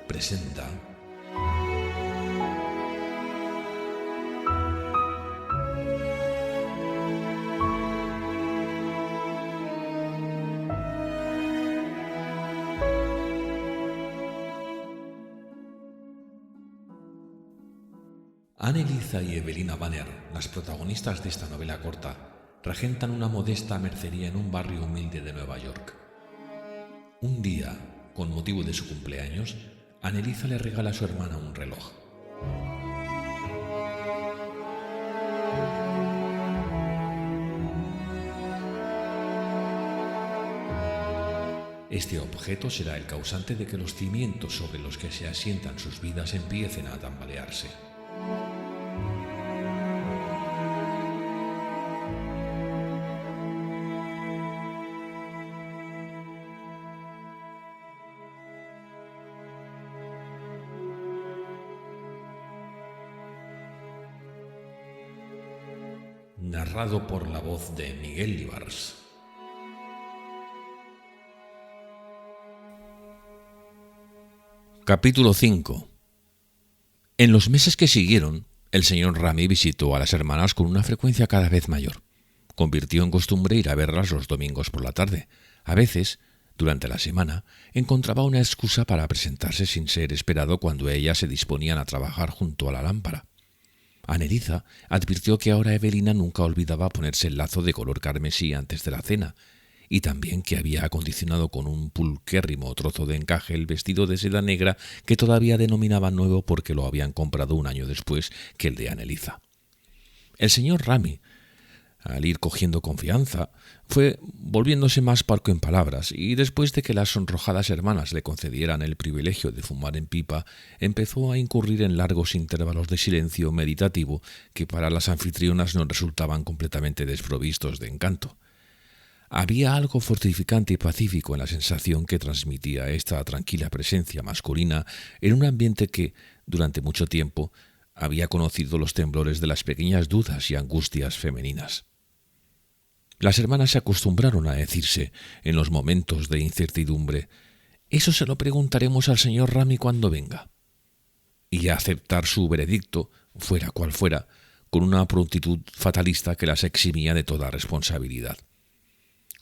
presenta Anneliesa y Evelina Banner, las protagonistas de esta novela corta, regentan una modesta mercería en un barrio humilde de Nueva York. Un día, con motivo de su cumpleaños, Anneliesa le regala a su hermana un reloj. Este objeto será el causante de que los cimientos sobre los que se asientan sus vidas empiecen a tambalearse. Narrado por la voz de Miguel Libars. Capítulo 5. En los meses que siguieron, el señor Rami visitó a las hermanas con una frecuencia cada vez mayor. Convirtió en costumbre ir a verlas los domingos por la tarde. A veces, durante la semana, encontraba una excusa para presentarse sin ser esperado cuando ellas se disponían a trabajar junto a la lámpara. Anneliesa advirtió que ahora Evelina nunca olvidaba ponerse el lazo de color carmesí antes de la cena, y también que había acondicionado con un pulquérrimo trozo de encaje el vestido de seda negra que todavía denominaba nuevo porque lo habían comprado un año después que el de Anneliesa. El señor Rami, al ir cogiendo confianza, fue volviéndose más parco en palabras, y después de que las sonrojadas hermanas le concedieran el privilegio de fumar en pipa, empezó a incurrir en largos intervalos de silencio meditativo que para las anfitrionas no resultaban completamente desprovistos de encanto. Había algo fortificante y pacífico en la sensación que transmitía esta tranquila presencia masculina en un ambiente que, durante mucho tiempo, había conocido los temblores de las pequeñas dudas y angustias femeninas. Las hermanas se acostumbraron a decirse, en los momentos de incertidumbre, «Eso se lo preguntaremos al señor Rami cuando venga», y a aceptar su veredicto, fuera cual fuera, con una prontitud fatalista que las eximía de toda responsabilidad.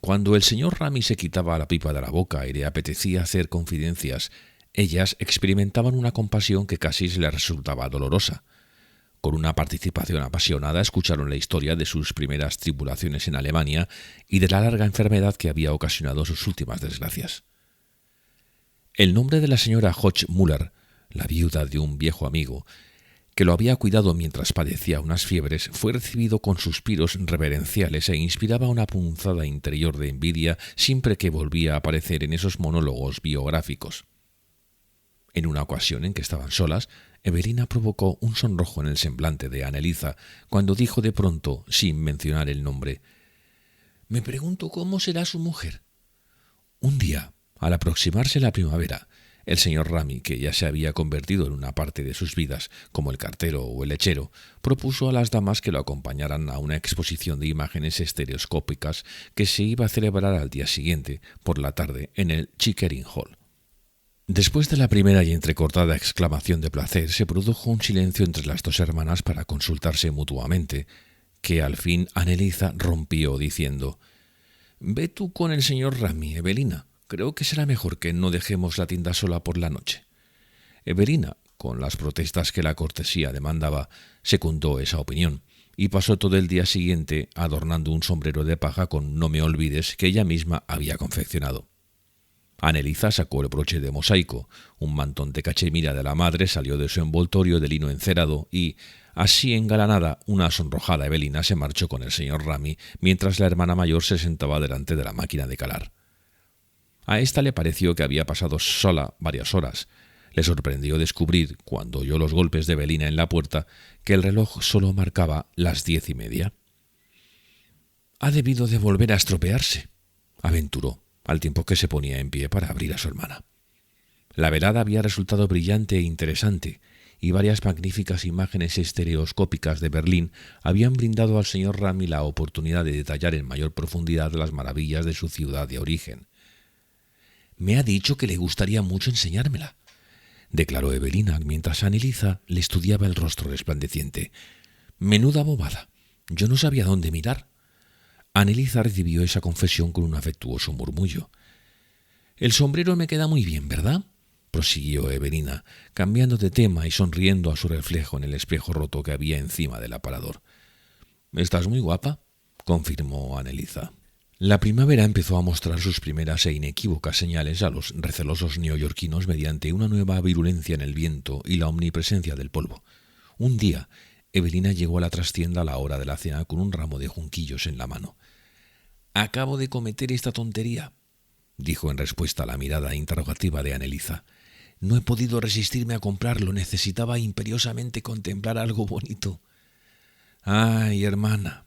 Cuando el señor Rami se quitaba la pipa de la boca y le apetecía hacer confidencias, ellas experimentaban una compasión que casi les resultaba dolorosa. Con una participación apasionada escucharon la historia de sus primeras tribulaciones en Alemania y de la larga enfermedad que había ocasionado sus últimas desgracias. El nombre de la señora Hodge-Müller, la viuda de un viejo amigo, que lo había cuidado mientras padecía unas fiebres, fue recibido con suspiros reverenciales e inspiraba una punzada interior de envidia siempre que volvía a aparecer en esos monólogos biográficos. En una ocasión en que estaban solas, Evelina provocó un sonrojo en el semblante de Anneliesa cuando dijo de pronto, sin mencionar el nombre, «Me pregunto cómo será su mujer». Un día, al aproximarse la primavera, el señor Rami, que ya se había convertido en una parte de sus vidas, como el cartero o el lechero, propuso a las damas que lo acompañaran a una exposición de imágenes estereoscópicas que se iba a celebrar al día siguiente, por la tarde, en el Chickering Hall. Después de la primera y entrecortada exclamación de placer, se produjo un silencio entre las dos hermanas para consultarse mutuamente, que al fin Anneliesa rompió diciendo «Ve tú con el señor Rami, Evelina. Creo que será mejor que no dejemos la tienda sola por la noche». Evelina, con las protestas que la cortesía demandaba, secundó esa opinión y pasó todo el día siguiente adornando un sombrero de paja con «No me olvides» que ella misma había confeccionado. Anneliesa sacó el broche de mosaico, un mantón de cachemira de la madre salió de su envoltorio de lino encerado y, así engalanada, una sonrojada Evelina se marchó con el señor Rami mientras la hermana mayor se sentaba delante de la máquina de calar. A ésta le pareció que había pasado sola varias horas. Le sorprendió descubrir, cuando oyó los golpes de Evelina en la puerta, que el reloj solo marcaba las 10:30. «Ha debido de volver a estropearse», aventuró, al tiempo que se ponía en pie para abrir a su hermana. La velada había resultado brillante e interesante, y varias magníficas imágenes estereoscópicas de Berlín habían brindado al señor Rami la oportunidad de detallar en mayor profundidad las maravillas de su ciudad de origen. «Me ha dicho que le gustaría mucho enseñármela. declaró Evelina mientras Anelisa le estudiaba el rostro resplandeciente. «Menuda bobada. Yo no sabía dónde mirar». Anelisa recibió esa confesión con un afectuoso murmullo. «El sombrero me queda muy bien, ¿verdad?», prosiguió Evelina, cambiando de tema y sonriendo a su reflejo en el espejo roto que había encima del aparador. «Estás muy guapa», confirmó Anelisa. La primavera empezó a mostrar sus primeras e inequívocas señales a los recelosos neoyorquinos mediante una nueva virulencia en el viento y la omnipresencia del polvo. Un día, Evelina llegó a la trastienda a la hora de la cena con un ramo de junquillos en la mano. «Acabo de cometer esta tontería», dijo en respuesta a la mirada interrogativa de Anelisa. «No he podido resistirme a comprarlo. Necesitaba imperiosamente contemplar algo bonito». «Ay, hermana»,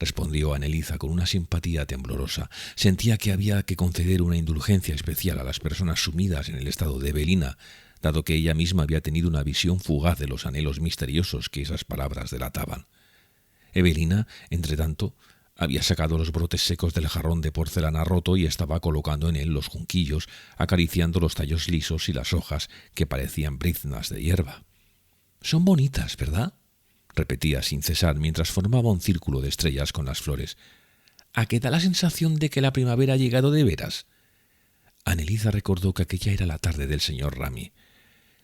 respondió Anelisa con una simpatía temblorosa. Sentía que había que conceder una indulgencia especial a las personas sumidas en el estado de Evelina, dado que ella misma había tenido una visión fugaz de los anhelos misteriosos que esas palabras delataban. Evelina, entretanto, había sacado los brotes secos del jarrón de porcelana roto y estaba colocando en él los junquillos, acariciando los tallos lisos y las hojas que parecían briznas de hierba. «Son bonitas, ¿verdad?», repetía sin cesar mientras formaba un círculo de estrellas con las flores. «¿A qué da la sensación de que la primavera ha llegado de veras?». Anelisa recordó que aquella era la tarde del señor Ramy.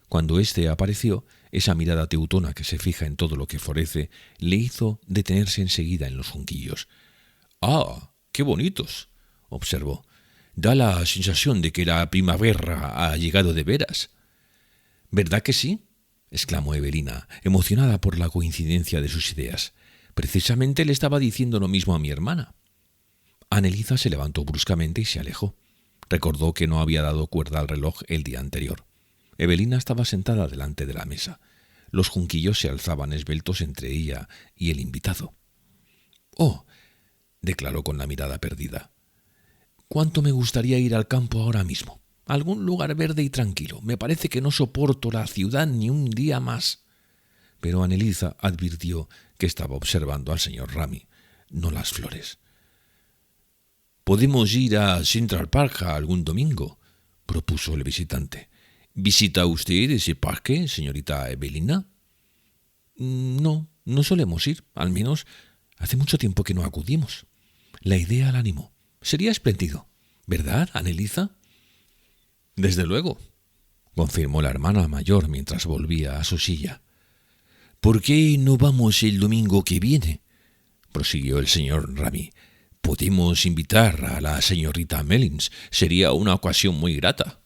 Cuando éste apareció, esa mirada teutona que se fija en todo lo que florece le hizo detenerse enseguida en los junquillos. «¡Ah, qué bonitos!», observó. «Da la sensación de que la primavera ha llegado de veras». «¿Verdad que sí?», exclamó Evelina, emocionada por la coincidencia de sus ideas. «Precisamente le estaba diciendo lo mismo a mi hermana». Anelisa se levantó bruscamente y se alejó. Recordó que no había dado cuerda al reloj el día anterior. Evelina estaba sentada delante de la mesa. Los junquillos se alzaban esbeltos entre ella y el invitado. «Oh», declaró con la mirada perdida, «cuánto me gustaría ir al campo ahora mismo. Algún lugar verde y tranquilo. Me parece que no soporto la ciudad ni un día más». Pero Anelisa advirtió que estaba observando al señor Ramy, no las flores. «Podemos ir a Central Park algún domingo», propuso el visitante. «¿Visita usted ese parque, señorita Evelina?» «No, no solemos ir. Al menos hace mucho tiempo que no acudimos». La idea la animó. «Sería espléndido, ¿verdad, Anelisa?» «Desde luego», confirmó la hermana mayor mientras volvía a su silla. «¿Por qué no vamos el domingo que viene?», prosiguió el señor Ramy. «Podemos invitar a la señorita Mellins. Sería una ocasión muy grata».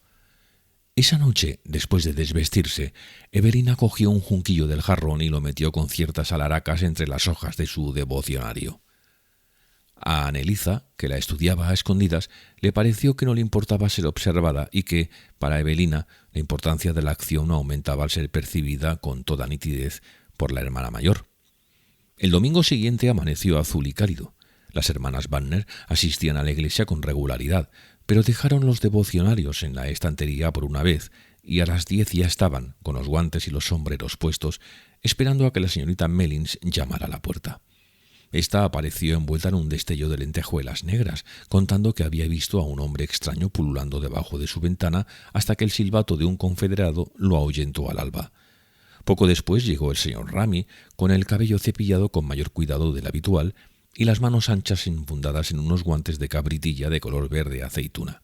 Esa noche, después de desvestirse, Evelina cogió un junquillo del jarrón y lo metió con ciertas alaracas entre las hojas de su devocionario. A Anelisa, que la estudiaba a escondidas, le pareció que no le importaba ser observada y que, para Evelina, la importancia de la acción aumentaba al ser percibida con toda nitidez por la hermana mayor. El domingo siguiente amaneció azul y cálido. Las hermanas Banner asistían a la iglesia con regularidad, pero dejaron los devocionarios en la estantería por una vez y a las 10 ya estaban, con los guantes y los sombreros puestos, esperando a que la señorita Mellins llamara a la puerta. Esta apareció envuelta en un destello de lentejuelas negras, contando que había visto a un hombre extraño pululando debajo de su ventana hasta que el silbato de un confederado lo ahuyentó al alba. Poco después llegó el señor Ramy, con el cabello cepillado con mayor cuidado del habitual y las manos anchas enfundadas en unos guantes de cabritilla de color verde aceituna.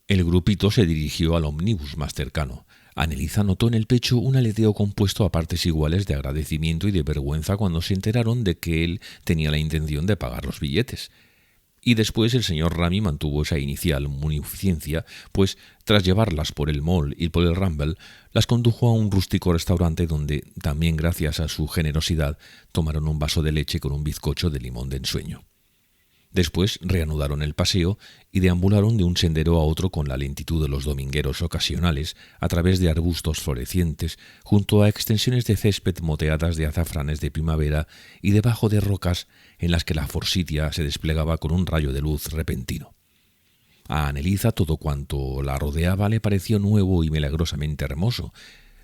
El grupito se dirigió al ómnibus más cercano. Anelisa notó en el pecho un aleteo compuesto a partes iguales de agradecimiento y de vergüenza cuando se enteraron de que él tenía la intención de pagar los billetes. Y después el señor Ramy mantuvo esa inicial munificiencia, pues tras llevarlas por el Mall y por el Rumble, las condujo a un rústico restaurante donde, también gracias a su generosidad, tomaron un vaso de leche con un bizcocho de limón de ensueño. Después reanudaron el paseo y deambularon de un sendero a otro con la lentitud de los domingueros ocasionales, a través de arbustos florecientes, junto a extensiones de césped moteadas de azafranes de primavera y debajo de rocas en las que la forsythia se desplegaba con un rayo de luz repentino. A Anelisa todo cuanto la rodeaba le pareció nuevo y milagrosamente hermoso,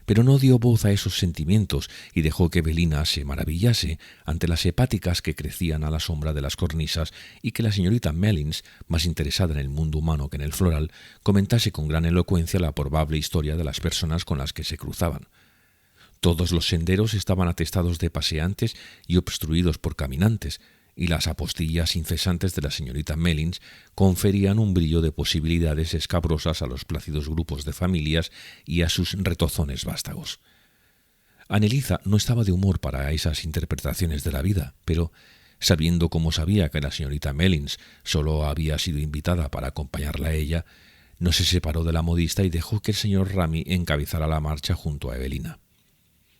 pero no dio voz a esos sentimientos y dejó que Evelina se maravillase ante las hepáticas que crecían a la sombra de las cornisas y que la señorita Mellins, más interesada en el mundo humano que en el floral, comentase con gran elocuencia la probable historia de las personas con las que se cruzaban. Todos los senderos estaban atestados de paseantes y obstruidos por caminantes, y las apostillas incesantes de la señorita Mellins conferían un brillo de posibilidades escabrosas a los plácidos grupos de familias y a sus retozones vástagos. Anneliza no estaba de humor para esas interpretaciones de la vida, pero, sabiendo como sabía que la señorita Mellins solo había sido invitada para acompañarla a ella, no se separó de la modista y dejó que el señor Ramy encabezara la marcha junto a Evelina.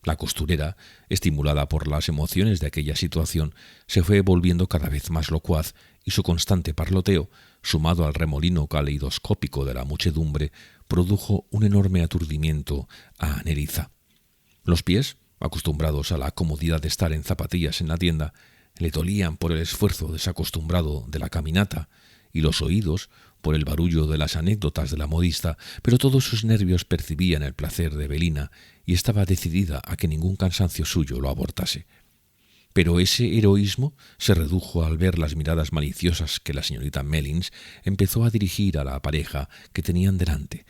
La costurera, estimulada por las emociones de aquella situación, se fue volviendo cada vez más locuaz y su constante parloteo, sumado al remolino caleidoscópico de la muchedumbre, produjo un enorme aturdimiento a Anneliza. Los pies, acostumbrados a la comodidad de estar en zapatillas en la tienda, le dolían por el esfuerzo desacostumbrado de la caminata y los oídos por el barullo de las anécdotas de la modista, pero todos sus nervios percibían el placer de Evelina y estaba decidida a que ningún cansancio suyo lo abortase. Pero ese heroísmo se redujo al ver las miradas maliciosas que la señorita Mellins empezó a dirigir a la pareja que tenían delante.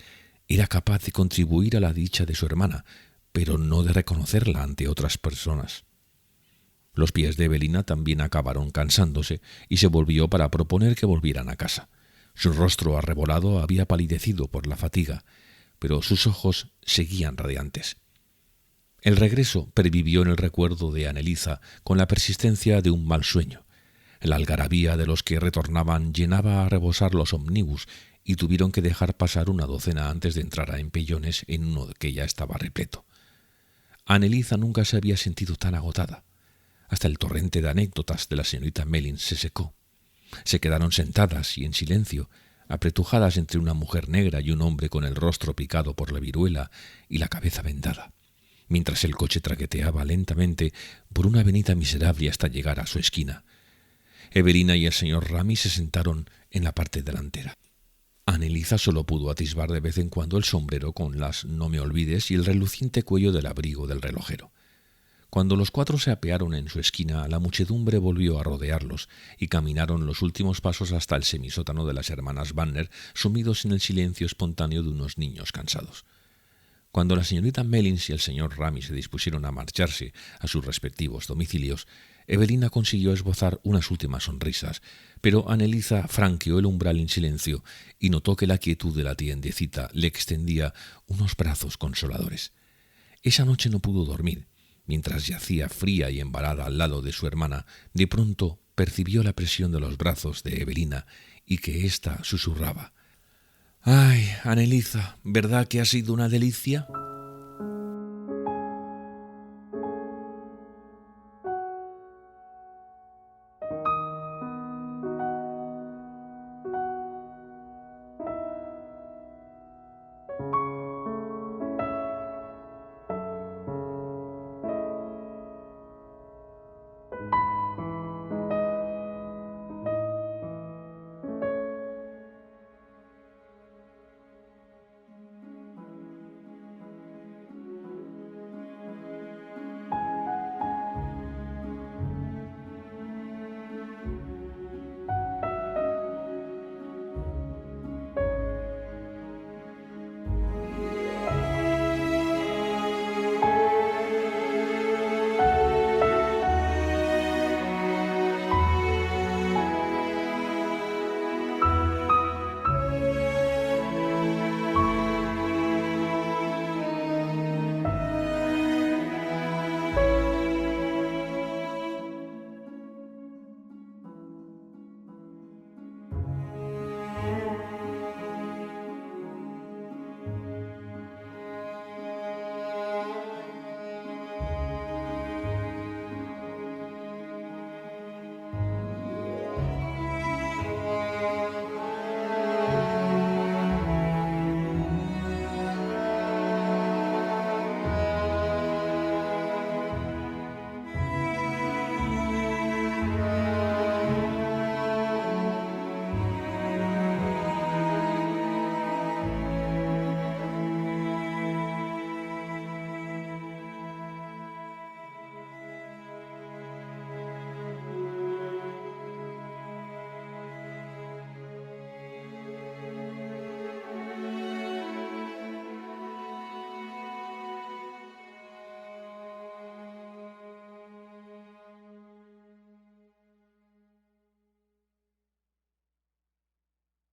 Era capaz de contribuir a la dicha de su hermana, pero no de reconocerla ante otras personas. Los pies de Evelina también acabaron cansándose y se volvió para proponer que volvieran a casa. Su rostro arrebolado había palidecido por la fatiga, pero sus ojos seguían radiantes. El regreso pervivió en el recuerdo de Anneliza con la persistencia de un mal sueño. La algarabía de los que retornaban llenaba a rebosar los omnibus y tuvieron que dejar pasar una docena antes de entrar a empellones en uno que ya estaba repleto. Anneliza nunca se había sentido tan agotada. Hasta el torrente de anécdotas de la señorita Mellins se secó. Se quedaron sentadas y en silencio, apretujadas entre una mujer negra y un hombre con el rostro picado por la viruela y la cabeza vendada, mientras el coche traqueteaba lentamente por una avenida miserable hasta llegar a su esquina. Evelina y el señor Ramy se sentaron en la parte delantera. Anneliza solo pudo atisbar de vez en cuando el sombrero con las no me olvides y el reluciente cuello del abrigo del relojero. Cuando los cuatro se apearon en su esquina, la muchedumbre volvió a rodearlos y caminaron los últimos pasos hasta el semisótano de las hermanas Banner, sumidos en el silencio espontáneo de unos niños cansados. Cuando la señorita Mellins y el señor Ramy se dispusieron a marcharse a sus respectivos domicilios, Evelina consiguió esbozar unas últimas sonrisas, pero Anneliza franqueó el umbral en silencio y notó que la quietud de la tiendecita le extendía unos brazos consoladores. Esa noche no pudo dormir. Mientras yacía fría y embalada al lado de su hermana, de pronto percibió la presión de los brazos de Evelina y que ésta susurraba: «Ay, Anneliza, ¿verdad que ha sido una delicia?»